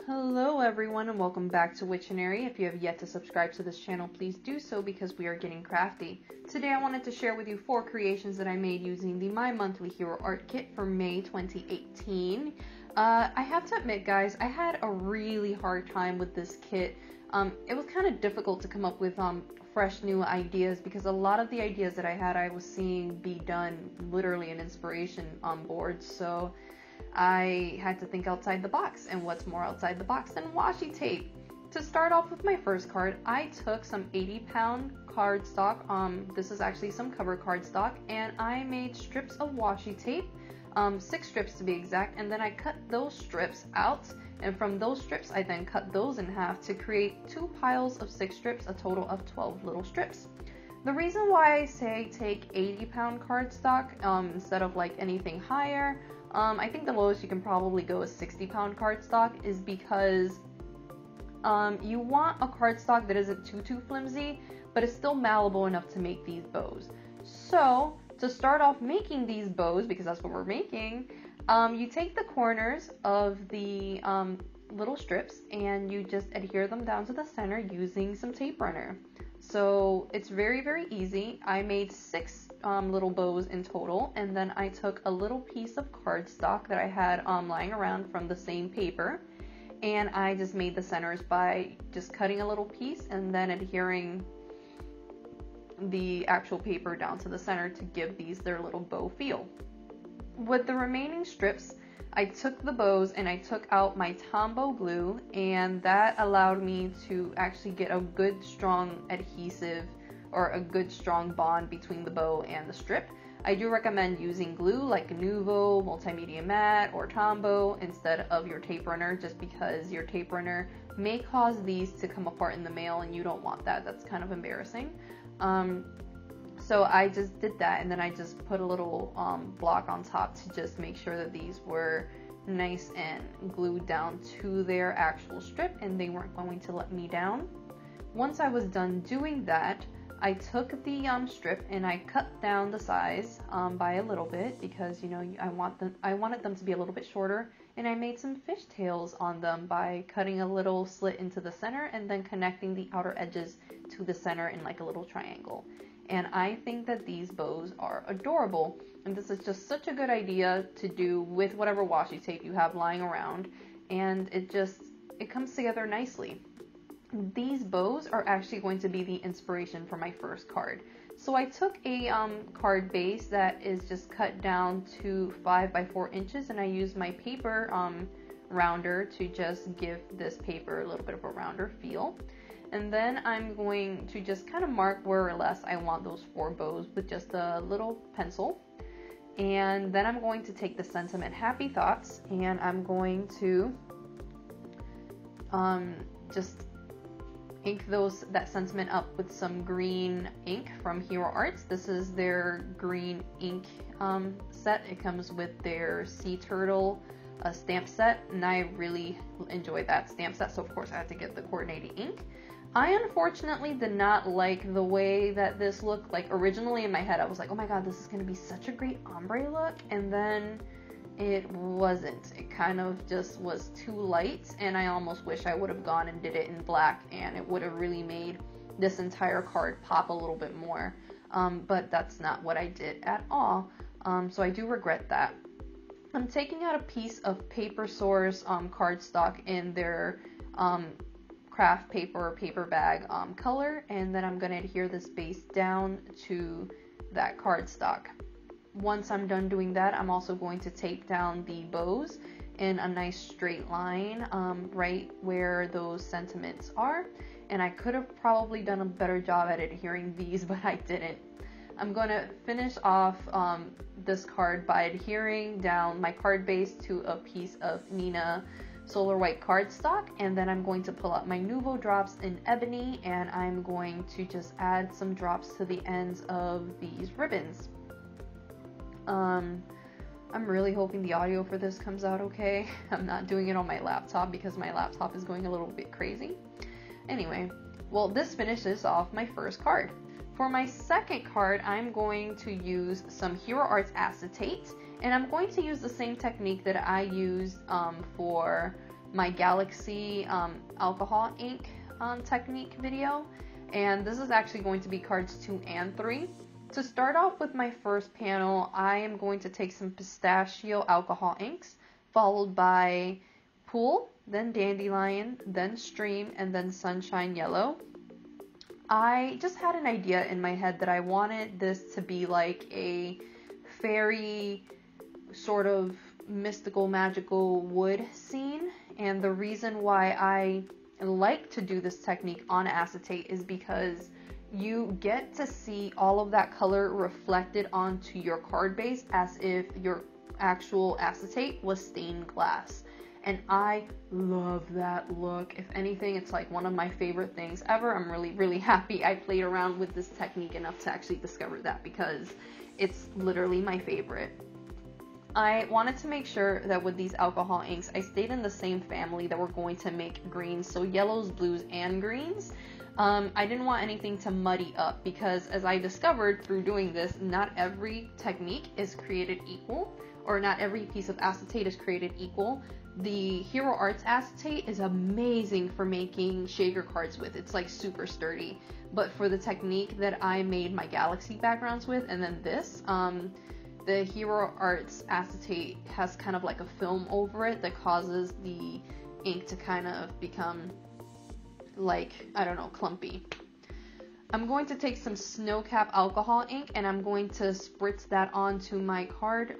Hello everyone and welcome back to Witchinary. If you have yet to subscribe to this channel, please do so because we are getting crafty. Today I wanted to share with you 4 creations that I made using the My Monthly Hero Art Kit for May 2018. I have to admit guys, I had a really hard time with this kit. It was kind of difficult to come up with fresh new ideas because a lot of the ideas that I had I was seeing be done literally in inspiration on boards, so I had to think outside the box, and what's more outside the box than washi tape? To start off with my first card, I took some 80-pound cardstock, this is actually some cover cardstock, and I made strips of washi tape, 6 strips to be exact, and then I cut those strips out, and from those strips I then cut those in half to create 2 piles of 6 strips, a total of 12 little strips. The reason why I say take 80-pound cardstock instead of like anything higher, I think the lowest you can probably go is 60-pound cardstock, is because you want a cardstock that isn't too flimsy, but it's still malleable enough to make these bows. So to start off making these bows, because that's what we're making, you take the corners of the little strips and you just adhere them down to the center using some tape runner. So it's very easy. I made 6 little bows in total, and then I took a little piece of cardstock that I had lying around from the same paper, and I just made the centers by just cutting a little piece and then adhering the actual paper down to the center to give these their little bow feel. With the remaining strips, I took the bows and I took out my Tombow glue, and that allowed me to actually get a good strong adhesive or a good strong bond between the bow and the strip. I do recommend using glue like Nuvo, Multimedia Matte, or Tombow instead of your tape runner, just because your tape runner may cause these to come apart in the mail and you don't want that. That's kind of embarrassing. So I just did that, and then I just put a little block on top to just make sure that these were nice and glued down to their actual strip and they weren't going to let me down. Once I was done doing that, I took the strip and I cut down the size by a little bit because, you know, I wanted them to be a little bit shorter, and I made some fishtails on them by cutting a little slit into the center and then connecting the outer edges to the center in like a little triangle. And I think that these bows are adorable, and this is just such a good idea to do with whatever washi tape you have lying around, and it comes together nicely. These bows are actually going to be the inspiration for my first card. So I took a card base that is just cut down to 5 by 4 inches, and I used my paper rounder to just give this paper a little bit of a rounder feel. And then I'm going to just kind of mark where or less I want those 4 bows with just a little pencil. And then I'm going to take the sentiment Happy Thoughts, and I'm going to just ink that sentiment up with some green ink from Hero Arts. This is their green ink set. It comes with their Sea Turtle stamp set, and I really enjoy that stamp set, so of course I had to get the coordinating ink. I unfortunately did not like the way that this looked. Like originally in my head I was like, oh my god, this is going to be such a great ombre look, and then it wasn't. It kind of just was too light, and I almost wish I would have gone and did it in black, and it would have really made this entire card pop a little bit more, but that's not what I did at all, so I do regret that. I'm taking out a piece of Paper Source cardstock in their craft paper or paper bag color, and then I'm going to adhere this base down to that cardstock. Once I'm done doing that, I'm also going to tape down the bows in a nice straight line right where those sentiments are, and I could have probably done a better job at adhering these, but I didn't. I'm going to finish off this card by adhering down my card base to a piece of Neenah Solar white cardstock, and then I'm going to pull out my Nuvo drops in Ebony, and I'm going to just add some drops to the ends of these ribbons. I'm really hoping the audio for this comes out okay. I'm not doing it on my laptop because my laptop is going a little bit crazy. Anyway, well, this finishes off my first card. For my second card, I'm going to use some Hero Arts Acetate, and I'm going to use the same technique that I used for my Galaxy alcohol ink technique video, and this is actually going to be cards 2 and 3. To start off with my first panel, I am going to take some pistachio alcohol inks, followed by Pool, then Dandelion, then Stream, and then Sunshine Yellow. I just had an idea in my head that I wanted this to be like a fairy sort of mystical, magical wood scene, and the reason why I like to do this technique on acetate is because you get to see all of that color reflected onto your card base as if your actual acetate was stained glass. And I love that look. If anything, it's like one of my favorite things ever. I'm really happy I played around with this technique enough to actually discover that, because it's literally my favorite. I wanted to make sure that with these alcohol inks, I stayed in the same family that we're going to make greens, so yellows, blues, and greens. I didn't want anything to muddy up, because as I discovered through doing this, not every technique is created equal, or not every piece of acetate is created equal. The Hero Arts acetate is amazing for making shaker cards with. It's like super sturdy. But for the technique that I made my Galaxy backgrounds with, and then this, the Hero Arts acetate has kind of like a film over it that causes the ink to kind of become like, I don't know, clumpy. I'm going to take some Snowcap alcohol ink and I'm going to spritz that onto my card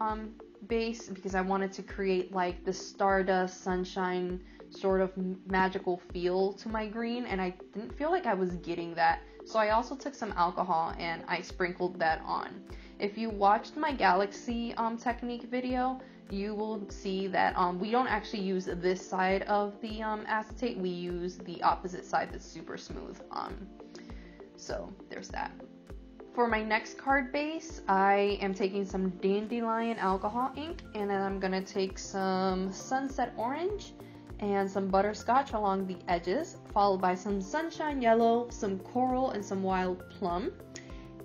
base, because I wanted to create like the stardust sunshine sort of magical feel to my green, and I didn't feel like I was getting that, so I also took some alcohol and I sprinkled that on. If you watched my Galaxy technique video, you will see that we don't actually use this side of the acetate, we use the opposite side that's super smooth. So there's that. For my next card base, I am taking some Dandelion alcohol ink, and then I'm gonna take some Sunset Orange and some Butterscotch along the edges, followed by some Sunshine Yellow, some Coral, and some Wild Plum.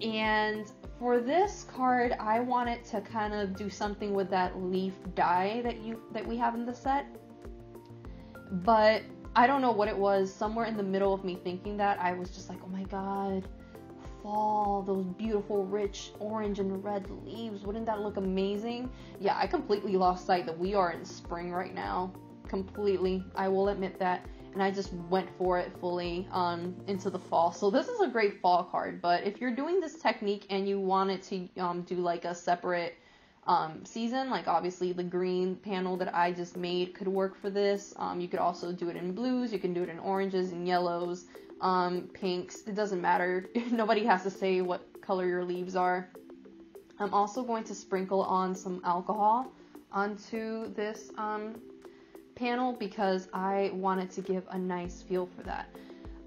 And for this card, I wanted to kind of do something with that leaf dye that we have in the set, but I don't know what it was. Somewhere in the middle of me thinking that, I was just like, oh my god, fall, those beautiful rich orange and red leaves, wouldn't that look amazing? Yeah, I completely lost sight that we are in spring right now. Completely, I will admit that. And I just went for it fully into the fall. So this is a great fall card, but if you're doing this technique and you wanted to do like a separate season, like obviously the green panel that I just made could work for this. You could also do it in blues, you can do it in oranges and yellows, pinks, it doesn't matter. Nobody has to say what color your leaves are. I'm also going to sprinkle on some alcohol onto this panel because I wanted to give a nice feel for that.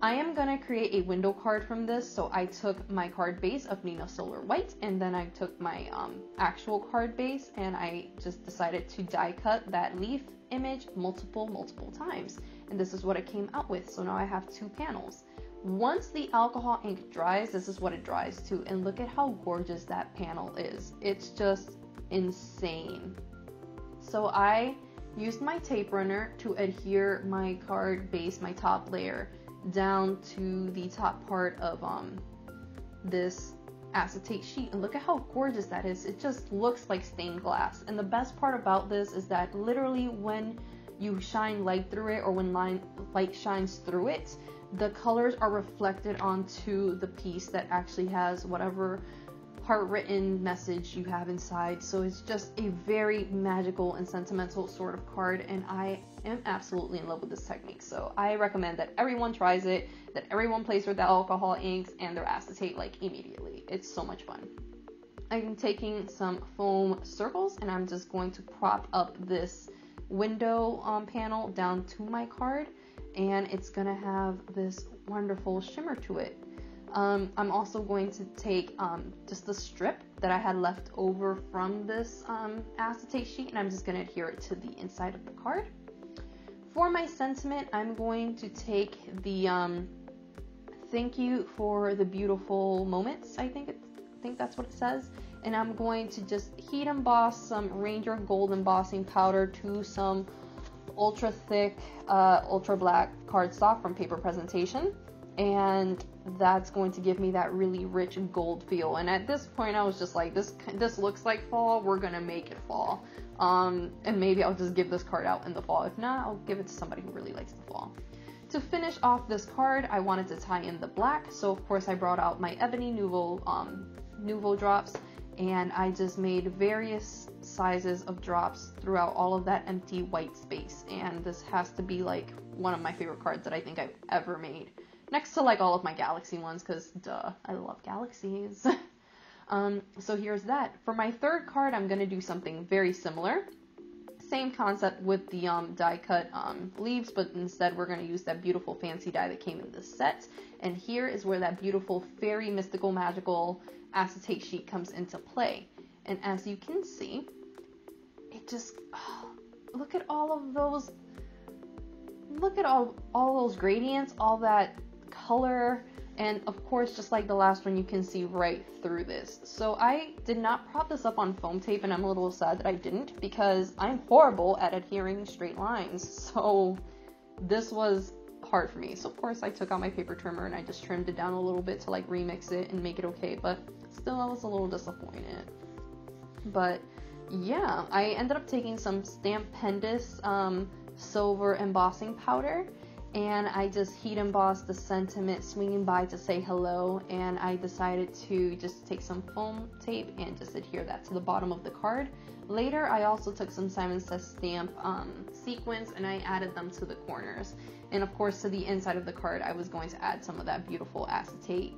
I am going to create a window card from this, so I took my card base of Neenah Solar White, and then I took my actual card base and I just decided to die cut that leaf image multiple times, and this is what it came out with. So now I have two panels. Once the alcohol ink dries, this is what it dries to, and look at how gorgeous that panel is. It's just insane. So I used my tape runner to adhere my card base, my top layer, down to the top part of this acetate sheet, and look at how gorgeous that is. It just looks like stained glass. And the best part about this is that literally when you shine light through it, or when light shines through it, the colors are reflected onto the piece that actually has whatever heart-written message you have inside. So it's just a very magical and sentimental sort of card, and I am absolutely in love with this technique. So I recommend that everyone tries it, that everyone plays with the alcohol inks and their acetate like immediately. It's so much fun. I'm taking some foam circles and I'm just going to prop up this window panel down to my card, and it's gonna have this wonderful shimmer to it. I'm also going to take just the strip that I had left over from this acetate sheet, and I'm just going to adhere it to the inside of the card. For my sentiment, I'm going to take the thank you for the beautiful moments, I think that's what it says, and I'm going to just heat emboss some Ranger Gold embossing powder to some ultra thick, ultra black cardstock from Paper Presentation, and that's going to give me that really rich gold feel. And at this point I was just like, this looks like fall, we're gonna make it fall. And maybe I'll just give this card out in the fall. If not, I'll give it to somebody who really likes the fall. To finish off this card, I wanted to tie in the black, so of course I brought out my Ebony Nuvo drops, and I just made various sizes of drops throughout all of that empty white space. And this has to be like one of my favorite cards that I think I've ever made, next to like all of my Galaxy ones, because duh, I love Galaxies. So here's that. For my third card, I'm gonna do something very similar. Same concept with the die cut leaves, but instead we're going to use that beautiful fancy die that came in this set. And here is where that beautiful fairy mystical magical acetate sheet comes into play. And as you can see, it just look at all of those, look at all those gradients, all that color. And of course, just like the last one, you can see right through this. So I did not prop this up on foam tape, and I'm a little sad that I didn't, because I'm horrible at adhering straight lines. So this was hard for me. So of course I took out my paper trimmer and I just trimmed it down a little bit to like remix it and make it okay. But still, I was a little disappointed. But yeah, I ended up taking some Stampendous silver embossing powder, and I just heat embossed the sentiment swinging by to say hello, and I decided to just take some foam tape and just adhere that to the bottom of the card. Later, I also took some Simon Says Stamp sequins, and I added them to the corners. And of course, to the inside of the card, I was going to add some of that beautiful acetate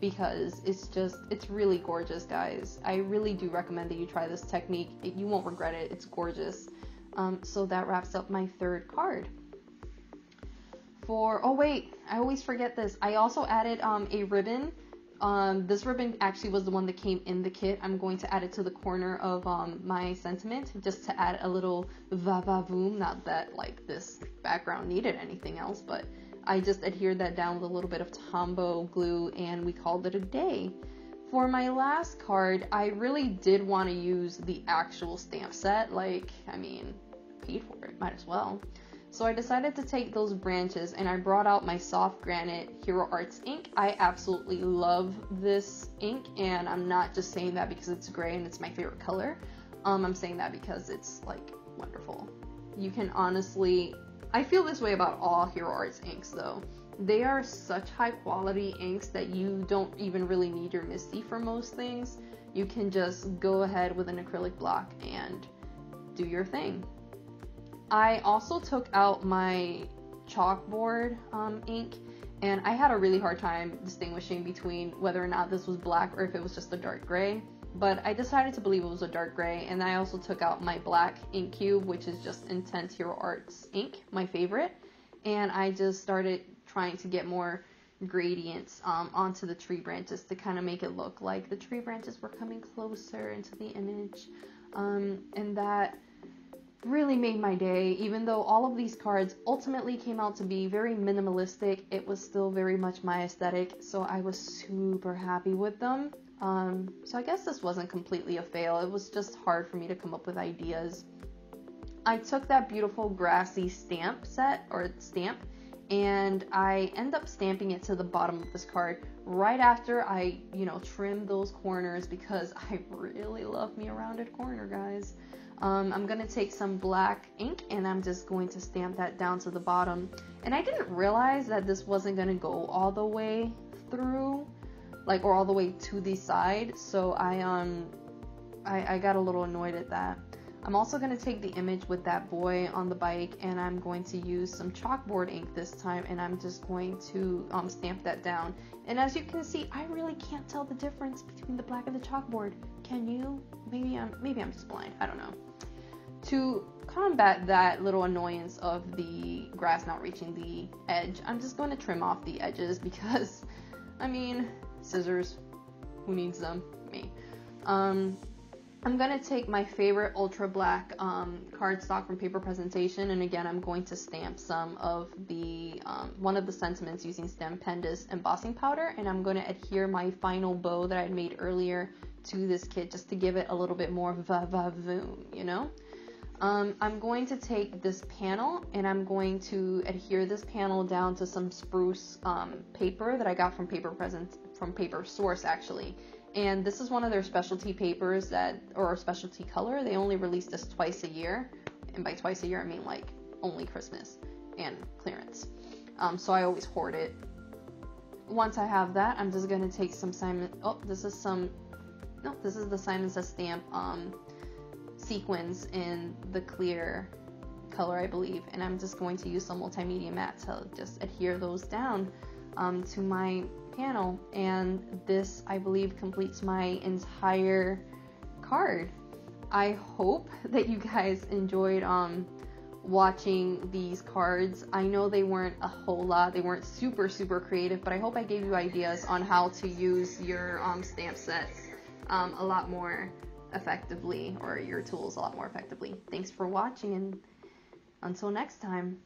because it's really gorgeous, guys. I really do recommend that you try this technique. You won't regret it. It's gorgeous. So that wraps up my third card. Oh wait, I always forget this. I also added a ribbon. This ribbon actually was the one that came in the kit. I'm going to add it to the corner of my sentiment just to add a little va-va-voom. Not that like this background needed anything else, but I just adhered that down with a little bit of Tombow glue, and we called it a day. For my last card, I really did want to use the actual stamp set. Like, I mean, paid for it, might as well. So I decided to take those branches, and I brought out my soft granite Hero Arts ink. I absolutely love this ink, and I'm not just saying that because it's gray and it's my favorite color. I'm saying that because it's like wonderful. You can honestly, I feel this way about all Hero Arts inks though. They are such high quality inks that you don't even really need your MISTI for most things. You can just go ahead with an acrylic block and do your thing. I also took out my chalkboard ink, and I had a really hard time distinguishing between whether or not this was black or if it was just a dark gray, but I decided to believe it was a dark gray. And I also took out my black ink cube, which is just Intense Hero Arts ink, my favorite, and I just started trying to get more gradients onto the tree branches to kind of make it look like the tree branches were coming closer into the image, and that really made my day. Even though all of these cards ultimately came out to be very minimalistic, it was still very much my aesthetic, so I was super happy with them. So I guess this wasn't completely a fail. It was just hard for me to come up with ideas. I took that beautiful grassy stamp set, or stamp, and I end up stamping it to the bottom of this card right after I, trimmed those corners, because I really love me a rounded corner, guys. I'm going to take some black ink, and I'm just going to stamp that down to the bottom. And I didn't realize that this wasn't going to go all the way through, or all the way to the side, so I got a little annoyed at that. I'm also going to take the image with that boy on the bike, and I'm going to use some chalkboard ink this time, and I'm just going to stamp that down. And as you can see, I really can't tell the difference between the black and the chalkboard. Can you? Maybe I'm just blind. I don't know. To combat that little annoyance of the grass not reaching the edge, I'm just going to trim off the edges because, scissors, who needs them? Me. I'm going to take my favorite ultra black cardstock from Paper Presentation, and again I'm going to stamp some of the one of the sentiments using Stampendous embossing powder, and I'm going to adhere my final bow that I had made earlier to this kit just to give it a little bit more va-va-voom, I'm going to take this panel and I'm going to adhere this panel down to some spruce paper that I got from Paper Source actually. And this is one of their specialty papers or specialty color. They only release this twice a year. And by twice a year, I mean like only Christmas and clearance. So I always hoard it. Once I have that, I'm just going to take some this is the Simon Says Stamp Sequins in the clear color, I believe. And I'm just going to use some multimedia matte to just adhere those down to my panel. And this, I believe, completes my entire card. I hope that you guys enjoyed watching these cards. I know they weren't a whole lot, they weren't super creative, but I hope I gave you ideas on how to use your stamp sets a lot more effectively, or your tools a lot more effectively. Thanks for watching, and until next time.